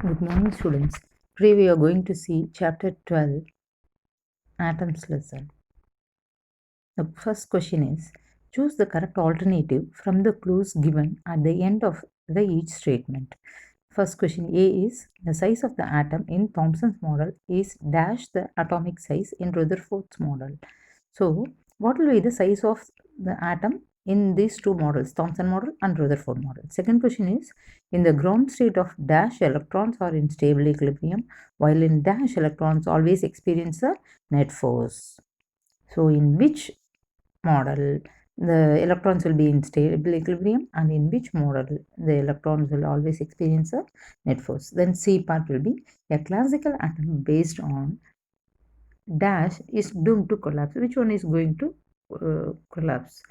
Good morning, students. Today we are going to see chapter 12, atoms lesson. The first question is, choose the correct alternative from the clues given at the end of each statement. First question A is, the size of the atom in Thomson's model is dash the atomic size in Rutherford's model. So, what will be the size of the atom in these two models, Thomson model and Rutherford model? Second question is, in the ground state of dash, electrons are in stable equilibrium, while in dash, electrons always experience a net force. So, in which model the electrons will be in stable equilibrium, and in which model the electrons will always experience a net force? Then C part will be, a classical atom based on dash is doomed to collapse. Which one is going to collapse?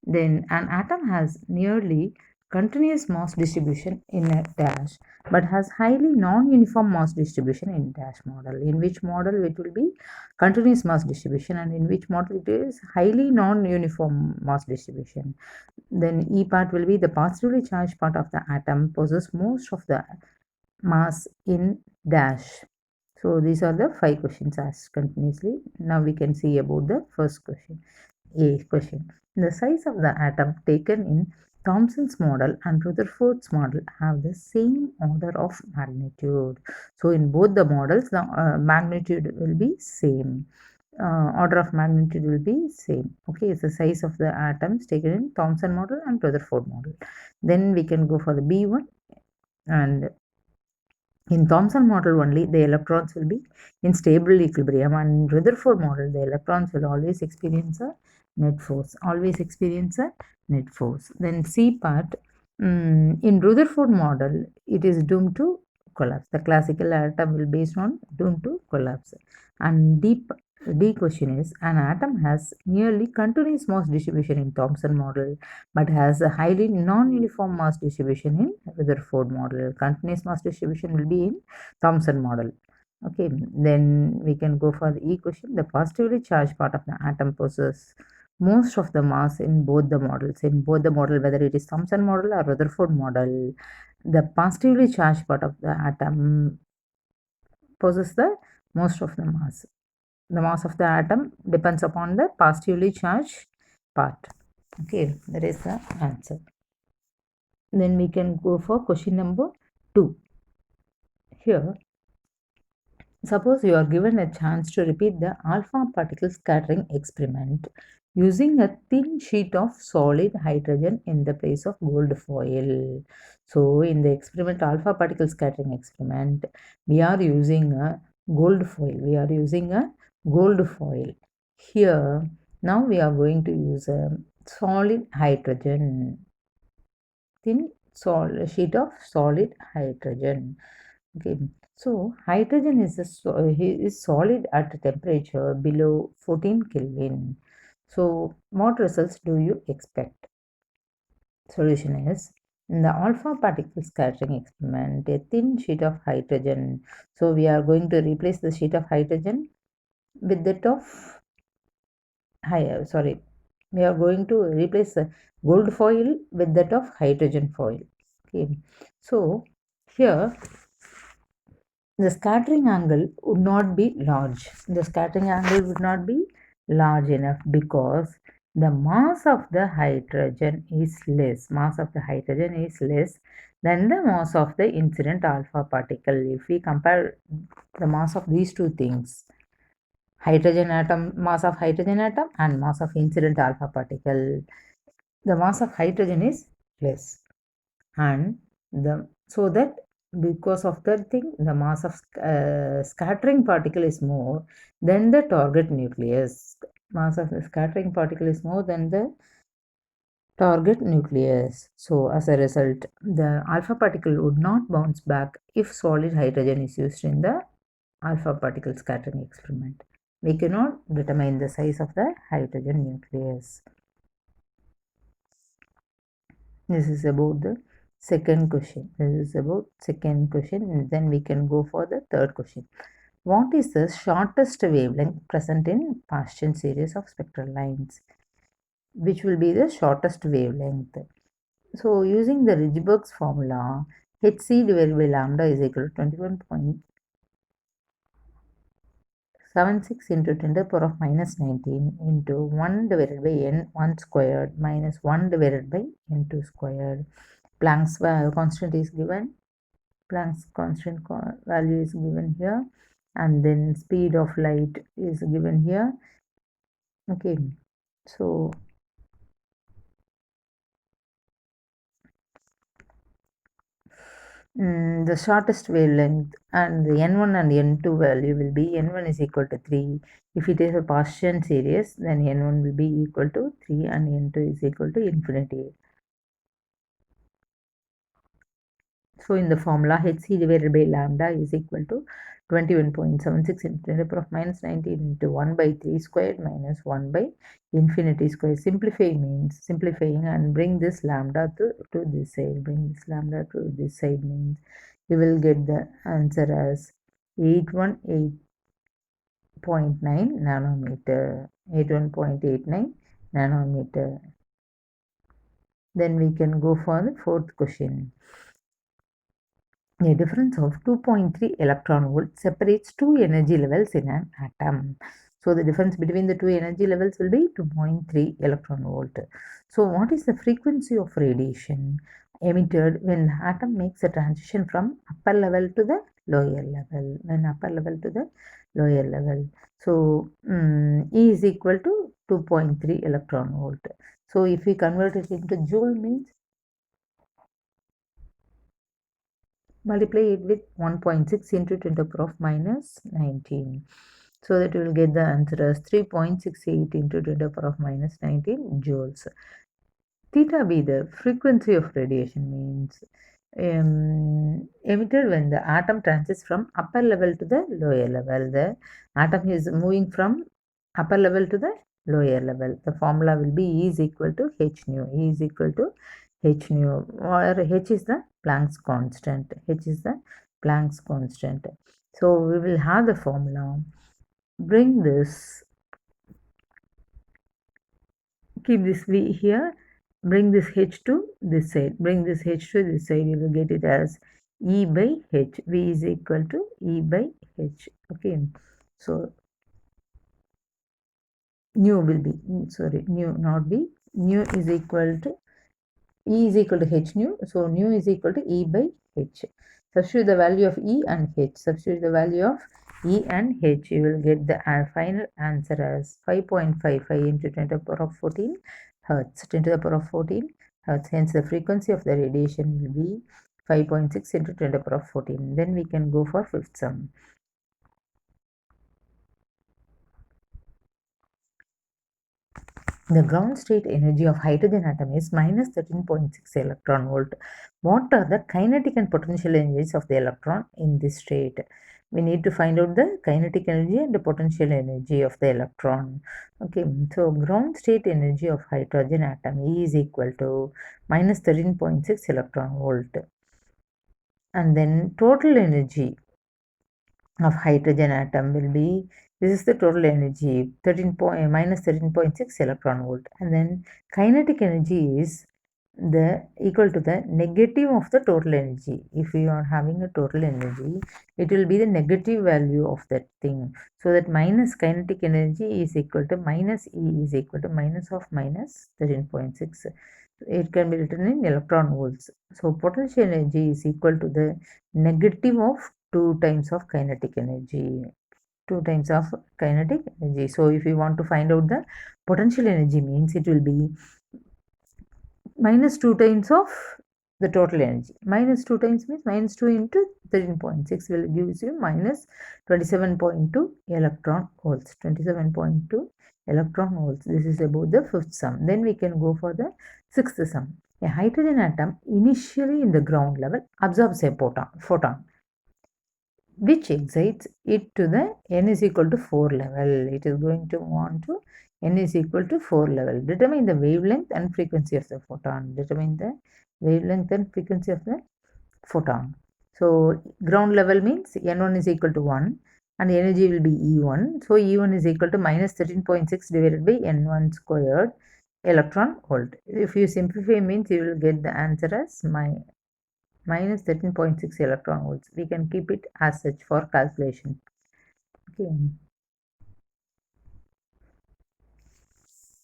Then an atom has nearly continuous mass distribution in a dash, but has highly non-uniform mass distribution in dash model. In which model it will be continuous mass distribution, and in which model it is highly non-uniform mass distribution? Then E part will be, the positively charged part of the atom possesses most of the mass in dash. So these are the 5 questions asked continuously. Now we can see about the first question. A question. The size of the atom taken in Thomson's model and Rutherford's model have the same order of magnitude. So in both the models, the magnitude will be same. Order of magnitude will be same. Okay, it's the size of the atoms taken in Thomson model and Rutherford model. Then we can go for the B1, and in Thomson model only, the electrons will be in stable equilibrium, and in Rutherford model, the electrons will always experience a net force. Always experience a net force. Then C part, in Rutherford model, it is doomed to collapse. The classical atom will be based on doomed to collapse. And D question is, an atom has nearly continuous mass distribution in Thomson model, but has a highly non-uniform mass distribution in Rutherford model. Continuous mass distribution will be in Thomson model. Okay, then we can go for the E question. The positively charged part of the atom possesses most of the mass in both the models. In both the model, whether it is Thomson model or Rutherford model, the positively charged part of the atom possesses the most of the mass. The mass of the atom depends upon the positively charged part. Okay, that is the answer. Then we can go for question number 2. Here, suppose you are given a chance to repeat the alpha particle scattering experiment using a thin sheet of solid hydrogen in the place of gold foil. So, in the experiment, alpha particle scattering experiment, we are using a gold foil. We are using a gold foil. Here, now we are going to use a solid hydrogen, thin sheet of solid hydrogen. Okay, so hydrogen is is solid at a temperature below 14 Kelvin. So what results do you expect? Solution is, in the alpha particle scattering experiment, a thin sheet of hydrogen. So we are going to replace the sheet of hydrogen with that of we are going to replace the gold foil with that of hydrogen foil. Okay, so here the scattering angle would not be large. The scattering angle would not be large enough because the mass of the hydrogen is less. Mass of the hydrogen is less than the mass of the incident alpha particle. If we compare the mass of these two things, hydrogen atom, mass of hydrogen atom and mass of incident alpha particle, the mass of hydrogen is less, and so that because of that thing, the mass of scattering particle is more than the target nucleus. Mass of the scattering particle is more than the target nucleus. So as a result, the alpha particle would not bounce back if solid hydrogen is used in the alpha particle scattering experiment. We cannot determine the size of the hydrogen nucleus. This is about the second question. This is about second question, and then we can go for the third question. What is the shortest wavelength present in Paschen series of spectral lines? Which will be the shortest wavelength? So using the Rydberg's formula, Hc divided by lambda is equal to 21.76 into 10 to the power of minus 19 into 1 divided by n1 squared minus 1 divided by n2 squared. Planck's constant is given. Planck's constant value is given here, and then speed of light is given here. Okay, so the shortest wavelength and the n1 and n2 value will be n1 is equal to 3. If it is a Gaussian series, then n1 will be equal to 3 and n2 is equal to infinity. So in the formula, hc divided by lambda is equal to 21.76 into 10 to the power of minus 19 into 1 by 3 squared minus 1 by infinity squared. Simplifying means simplifying and bring this lambda to this side. Bring this lambda to this side means we will get the answer as 818.9 nanometer. 81.89 nanometer. Then we can go for the fourth question. A difference of 2.3 electron volt separates two energy levels in an atom. So the difference between the two energy levels will be 2.3 electron volt. So what is the frequency of radiation emitted when the atom makes a transition from upper level to the lower level? When upper level to the lower level. So E is equal to 2.3 electron volt. So if we convert it into joule means multiply it with 1.6 into 10 to the power of minus 19. So that we will get the answer as 3.68 into 10 to the power of minus 19 joules. Theta be the frequency of radiation means emitted when the atom transits from upper level to the lower level. The atom is moving from upper level to the lower level. The formula will be E is equal to h nu. E is equal to h nu, where h is the Planck's constant. H is the Planck's constant. So we will have the formula. Bring this, keep this V here, bring this h to this side. Bring this h to this side. You will get it as E by h. V is equal to E by h. Okay. So nu will be, nu not B. Nu is equal to E is equal to h nu. So nu is equal to E by h. Substitute the value of E and h. Substitute the value of E and h. You will get the final answer as 5.55 into 10 to the power of 14 hertz. 10 to the power of 14 hertz. Hence the frequency of the radiation will be 5.6 into 10 to the power of 14. Then we can go for fifth sum. The ground state energy of hydrogen atom is minus 13.6 electron volt. What are the kinetic and potential energies of the electron in this state? We need to find out the kinetic energy and the potential energy of the electron. Okay, so ground state energy of hydrogen atom is equal to minus 13.6 electron volt. And then total energy of hydrogen atom will be, this is the total energy, minus 13.6 electron volt, and then kinetic energy is the equal to the negative of the total energy. If you are having a total energy, it will be the negative value of that thing. So that minus kinetic energy is equal to minus E is equal to minus of minus 13.6. It can be written in electron volts. So potential energy is equal to the negative of 2 times of kinetic energy. 2 times of kinetic energy. So if you want to find out the potential energy means it will be minus 2 times of the total energy. Minus 2 times means minus 2 into 13.6 will gives you minus 27.2 electron volts. 27.2 electron volts. This is about the fifth sum. Then we can go for the sixth sum. A hydrogen atom initially in the ground level absorbs a photon which excites it to the n is equal to 4 level. It is going to want to n is equal to 4 level. Determine the wavelength and frequency of the photon. Determine the wavelength and frequency of the photon. So ground level means n1 is equal to 1 and energy will be E1. So E1 is equal to minus 13.6 divided by n1 squared electron volt. If you simplify means you will get the answer as minus 13.6 electron volts. We can keep it as such for calculation. Okay.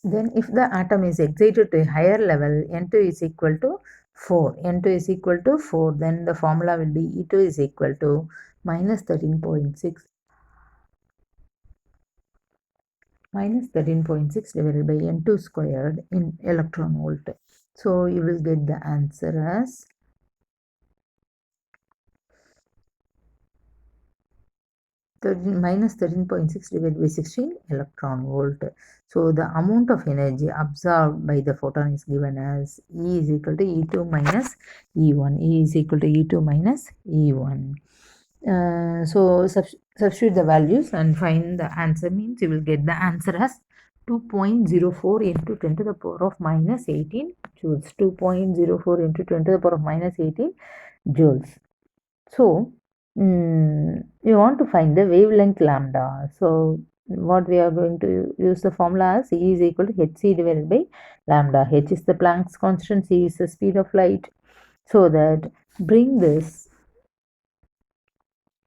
Then if the atom is excited to a higher level, N2 is equal to 4. N2 is equal to 4. Then the formula will be E2 is equal to minus 13.6 divided by N2 squared in electron volt. So you will get the answer as minus 13.6 divided by 16 electron volt. So the amount of energy absorbed by the photon is given as E is equal to E2 minus E1. E is equal to E2 minus E1. So substitute the values and find the answer, means you will get the answer as 2.04 into 10 to the power of minus 18 joules. 2.04 into 10 to the power of minus 18 joules. So we want to find the wavelength lambda. So what we are going to use the formula as E is equal to hc divided by lambda. H is the Planck's constant, c is the speed of light. So that bring this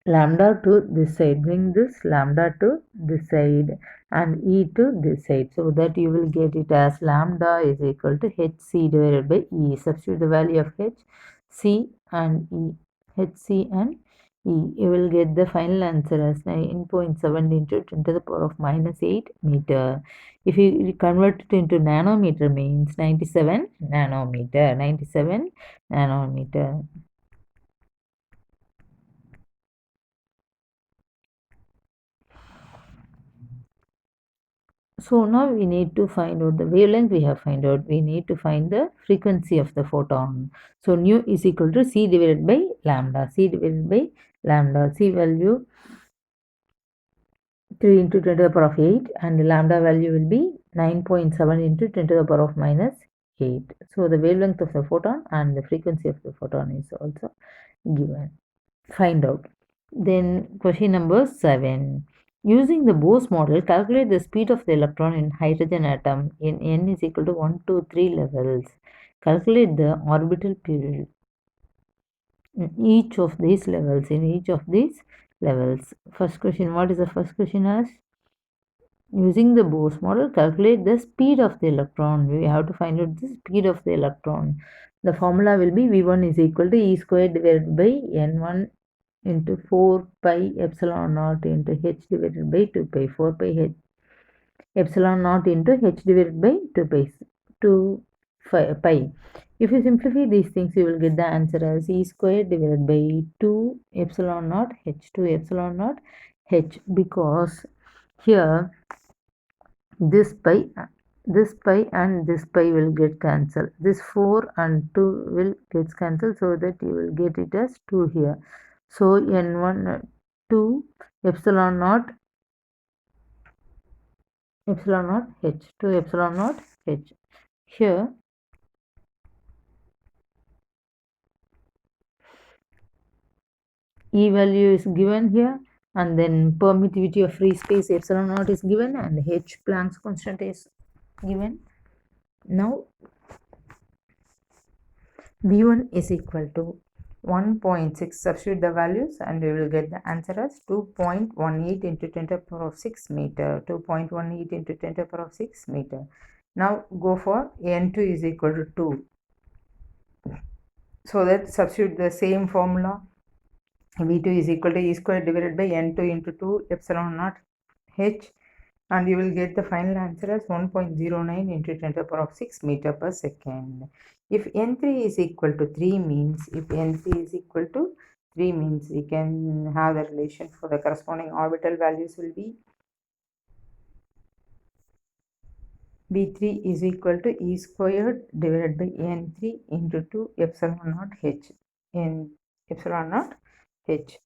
lambda to this side, bring this lambda to this side and E to this side, so that you will get it as lambda is equal to hc divided by E. Substitute the value of h, c and E, hc and E. You will get the final answer as 9.7 into 10 to the power of minus 8 meter. If you convert it into nanometer, means 97 nanometer. 97 nanometer. So now we need to find out the wavelength. We have find out. We need to find the frequency of the photon. So nu is equal to c divided by lambda. C divided by lambda. C value 3 into 10 to the power of 8 and the lambda value will be 9.7 into 10 to the power of minus 8. So the wavelength of the photon and the frequency of the photon is also given. Find out. Then question number 7. Using the Bose model, calculate the speed of the electron in hydrogen atom in n is equal to 1, 2, 3 levels. Calculate the orbital period in each of these levels. First question, what is the first question as? Using the Bose model, calculate the speed of the electron. We have to find out the speed of the electron. The formula will be V1 is equal to E squared divided by N1 into 4 pi epsilon naught into h divided by 2 pi. 4 pi h epsilon naught into h divided by 2 pi. If you simplify these things, you will get the answer as E squared divided by 2 epsilon naught h, 2 epsilon naught h, because here this pi and this pi will get cancelled. This 4 and 2 will get cancelled, so that you will get it as 2 here. So n1 2 epsilon naught h, 2 epsilon naught h. Here E value is given here, and then permittivity of free space epsilon naught is given, and h Planck's constant is given. Now V1 is equal to 1.6. Substitute the values and we will get the answer as 2.18 into 10 to the power of 6 meter. 2.18 into 10 to the power of 6 meter. Now go for N2 is equal to 2. So that substitute the same formula. V2 is equal to E squared divided by N2 into 2 epsilon naught h, and you will get the final answer as 1.09 into 10 to the power of 6 meter per second. If N3 is equal to 3 means, we can have the relation for the corresponding orbital values will be V3 is equal to E squared divided by N3 into 2 epsilon naught h in epsilon naught h.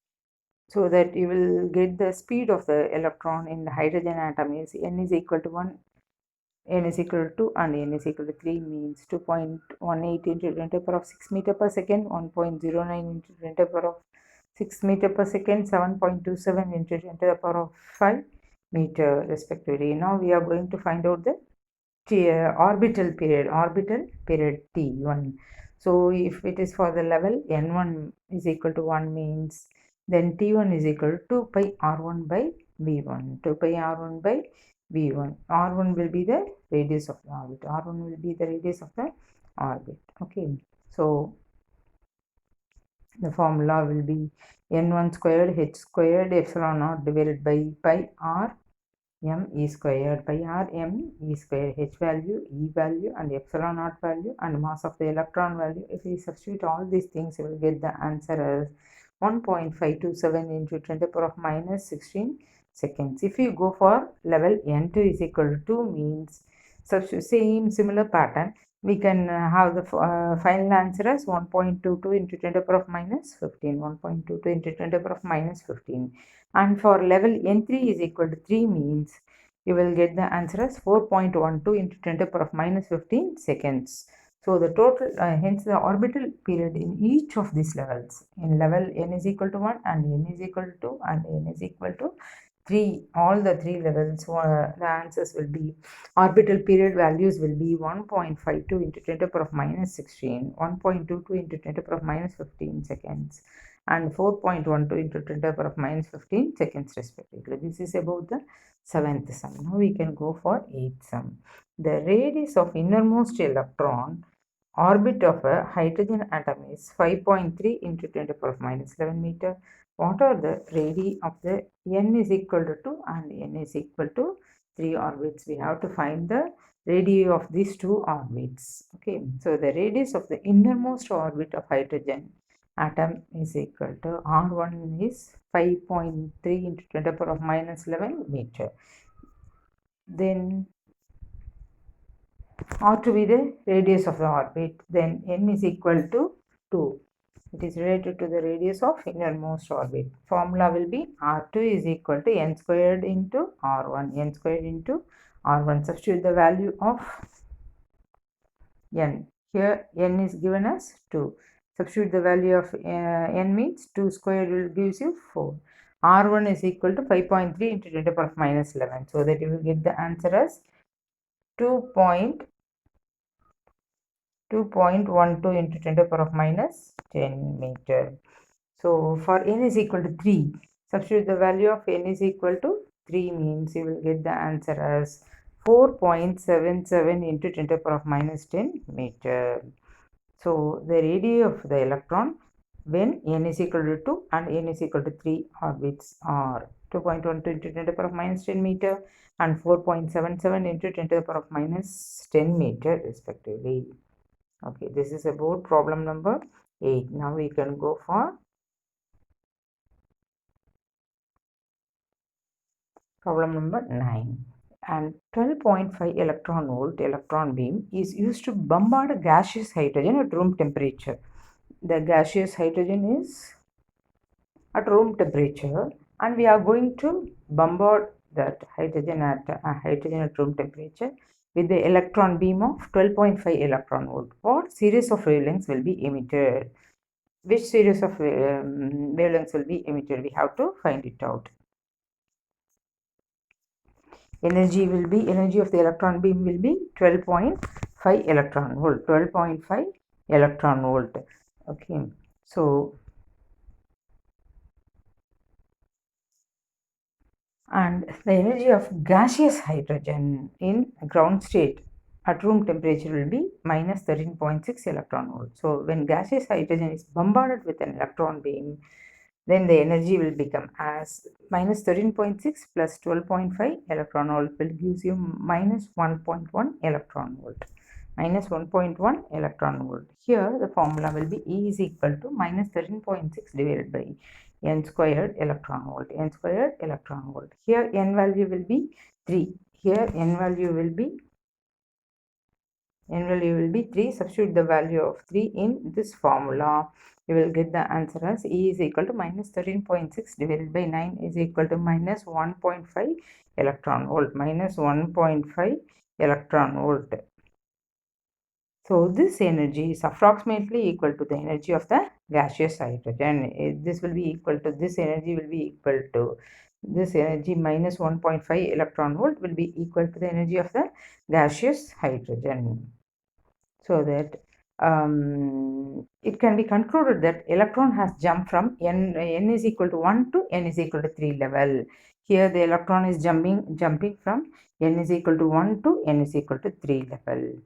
So that you will get the speed of the electron in the hydrogen atom is n is equal to 1, n is equal to 2 and n is equal to 3 means 2.18 into 10 to the power of 6 meter per second, 1.09 into 10 to the power of 6 meter per second, 7.27 into 10 to the power of 5 meter respectively. Now we are going to find out the orbital period T1. So if it is for the level n1 is equal to 1 means then T1 is equal to 2 pi R1 by V1. 2 pi R1 by V1. R1 will be the radius of the orbit. R1 will be the radius of the orbit. Okay. So the formula will be n1 squared h squared epsilon naught divided by pi r m e squared by r m e squared, h value, e value and epsilon naught value and mass of the electron value. If we substitute all these things, we will get the answer as 1.527 into 10 to the power of minus 16 seconds. If you go for level n2 is equal to 2 means similar pattern, we can have the final answer as 1.22 into 10 to the power of minus 15. 1.22 into 10 to the power of minus 15. And for level n3 is equal to 3 means you will get the answer as 4.12 into 10 to the power of minus 15 seconds. So the total, hence the orbital period in each of these levels, in level n is equal to 1 and n is equal to 2 and n is equal to 3, all the 3 levels, the answers will be, orbital period values will be 1.52 into 10 to the power of minus 16, 1.22 into 10 to the power of minus 15 seconds and 4.12 into 10 to the power of minus 15 seconds respectively. This is about the 7th sum. Now we can go for 8th sum. The radius of innermost electron orbit of a hydrogen atom is 5.3 into 10 to the power of minus 11 meter. What are the radii of the n is equal to 2 and n is equal to 3 orbits? We have to find the radii of these two orbits. Okay, so the radius of the innermost orbit of hydrogen atom is equal to R1 is 5.3 into 10 to the power of minus 11 meter. Then R to be the radius of the orbit, then n is equal to 2. It is related to the radius of innermost orbit. Formula will be R2 is equal to n squared into R1, n squared into R1. Substitute the value of n. Here n is given as 2. Substitute the value of n means 2 squared will gives you 4. R1 is equal to 5.3 into 10 to the power of minus 11. So that you will get the answer as 2.12 into 10 to the power of minus 10 meter. So for n is equal to 3, substitute the value of n is equal to 3 means you will get the answer as 4.77 into 10 to the power of minus 10 meter. So the radii of the electron when n is equal to 2 and n is equal to 3 orbits are 2.12 into 10 to the power of minus 10 meter and 4.77 into 10 to the power of minus 10 meter respectively. Okay, this is about problem number 8. Now we can go for problem number 9. And 12.5 electron volt electron beam is used to bombard a gaseous hydrogen at room temperature. The gaseous hydrogen is at room temperature and we are going to bombard that hydrogen at room temperature with the electron beam of 12.5 electron volt. What series of wavelengths will be emitted? Which series of wavelengths will be emitted? We have to find it out. Energy of the electron beam will be 12.5 electron volt. 12.5 electron volt. Okay, so and the energy of gaseous hydrogen in ground state at room temperature will be minus 13.6 electron volt. So when gaseous hydrogen is bombarded with an electron beam, then the energy will become as minus 13.6 plus 12.5 electron volt will gives you minus 1.1 electron volt. Minus 1.1 electron volt. Here the formula will be E is equal to minus 13.6 divided by n squared electron volt. N squared electron volt. Here n value will be 3. Here n value will be 3. Substitute the value of 3 in this formula. You will get the answer as E is equal to minus 13.6 divided by 9 is equal to minus 1.5 electron volt. Minus 1.5 electron volt. So this energy is approximately equal to the energy of the gaseous hydrogen. This will be equal to, this energy will be equal to, this energy minus 1.5 electron volt will be equal to the energy of the gaseous hydrogen. So that it can be concluded that electron has jumped from n is equal to 1 to n is equal to 3 level. Here the electron is jumping from n is equal to 1 to n is equal to 3 level.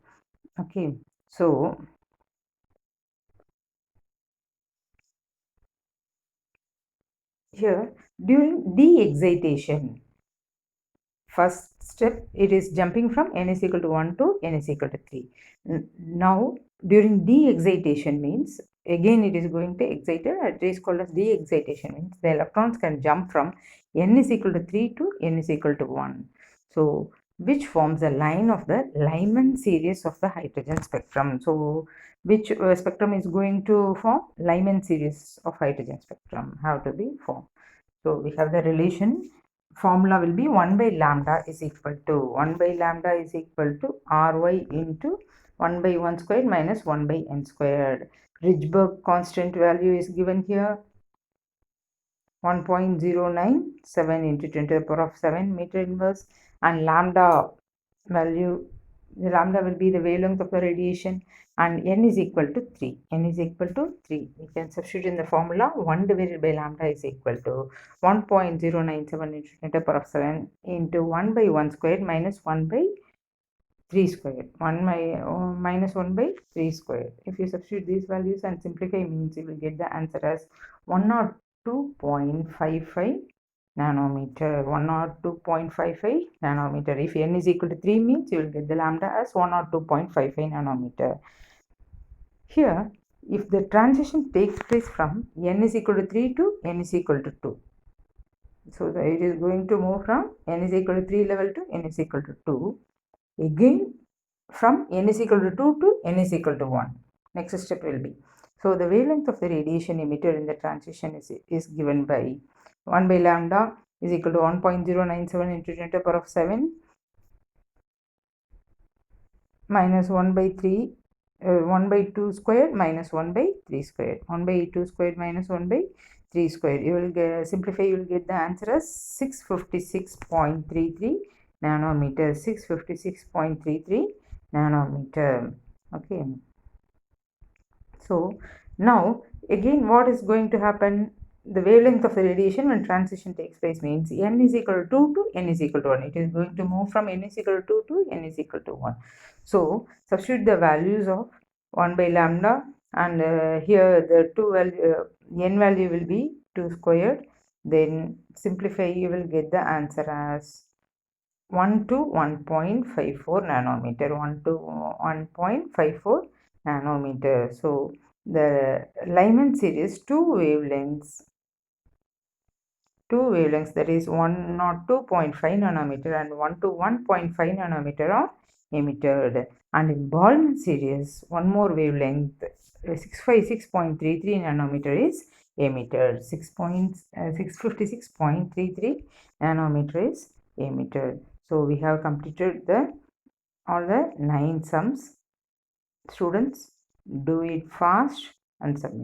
Okay, so here during de-excitation, first step it is jumping from n is equal to 1 to n is equal to 3. Now during de-excitation means again it is going to excited, it is called as de-excitation, means the electrons can jump from n is equal to 3 to n is equal to 1. So which forms a line of the Lyman series of the hydrogen spectrum. So which spectrum is going to form? Lyman series of hydrogen spectrum have to be formed. So we have the relation, formula will be 1 by lambda is equal to Ry into 1 by 1 squared minus 1 by n squared. Rydberg constant value is given here, 1.097 into 10 to the power of 7 meter inverse, and lambda value, the lambda will be the wavelength of the radiation, and n is equal to 3. N is equal to 3. We can substitute in the formula 1 divided by lambda is equal to 1.097 into 10 to the power of 7 into 1 by 1 squared minus 1 by 3 squared. 1 by minus 1 by 3 squared. If you substitute these values and simplify, means you will get the answer as 102.55 nanometer. 102.55 nanometer. If n is equal to 3 means you will get the lambda as 102.55 nanometer. Here, if the transition takes place from n is equal to 3 to n is equal to 2, so it is going to move from n is equal to 3 level to n is equal to 2. Again from n is equal to 2 to n is equal to 1. Next step will be, so the wavelength of the radiation emitted in the transition is given by 1 by lambda is equal to 1.097 into 10 to the power of 7 minus 1 by 3, 1 by 2 squared minus 1 by 3 squared. 1 by 2 squared minus 1 by 3 squared. You will get, simplify, you will get the answer as 656.33 nanometer. 656.33 nanometer. Okay. So now again what is going to happen? The wavelength of the radiation when transition takes place means n is equal to 2 to n is equal to 1. It is going to move from n is equal to 2 to n is equal to 1. So substitute the values of 1 by lambda, and here the 2 value, n value will be 2 squared. Then simplify, you will get the answer as 1 to 1.54 nanometer. 1 to 1.54 nanometer. So the Lyman series, two wavelengths, that is 102.5 nanometer and 1 to 1.5 nanometer are emitted, and in Boltzmann series one more wavelength, 656.33 nanometer is emitted. 656.33 nanometer is emitted. So we have completed all the 9 sums. Students, do it fast and submit.